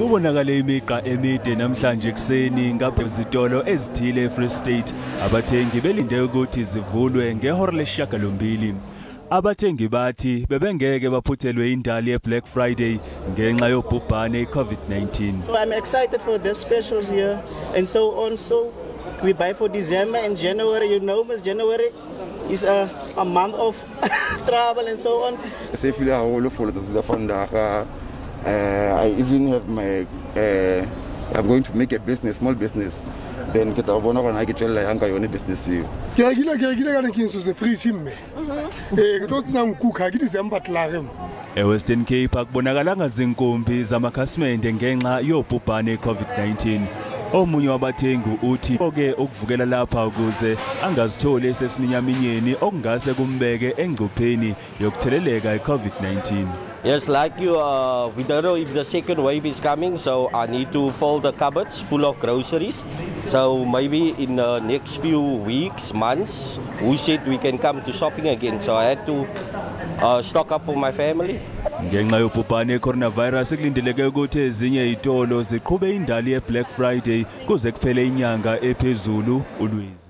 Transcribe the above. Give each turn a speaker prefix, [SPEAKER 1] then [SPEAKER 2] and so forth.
[SPEAKER 1] Kubonakala imigqa emide namhlanje ekseni ngapha izitolo ezithile eFree State. Abathengi belinde ukuthi zivulwe ngehora lesishiyagalombili. Abathengi bathi bebengeke baphuthelwe indali yeBlack Friday ngenxa yobhubhane iCovid-19.
[SPEAKER 2] So I'm excited for this specials here and so on. So we buy for December and January. You know, Miss January is a month of travel and so on.
[SPEAKER 3] Sehlile for the I even have my I'm going to make a business, small business. Then get a bonus I get your business.
[SPEAKER 1] Western Cape akubonakala ngazinkumbi zamakhasimende ngenxa yobhubhane iCovid-19. Omunye wabathengi uthi oke ukuvukela lapha kuze angazitholi esesiminyaminyeni okungase kumbeke engcupheni yokutheleleka iCovid-19.
[SPEAKER 4] Yes, like you, we don't know if the second wave is coming, so I need to fill the cupboards full of groceries. So maybe in the next few weeks, months, who said we can come to shopping again. So I had to stock up for my family.
[SPEAKER 1] Ngenxa yobhubhane coronavirus kulindeleke ukuthi ezinye izitolo ziqhube indali yeBlack Friday kuze kuphele inyanga ephezulu uLwezi.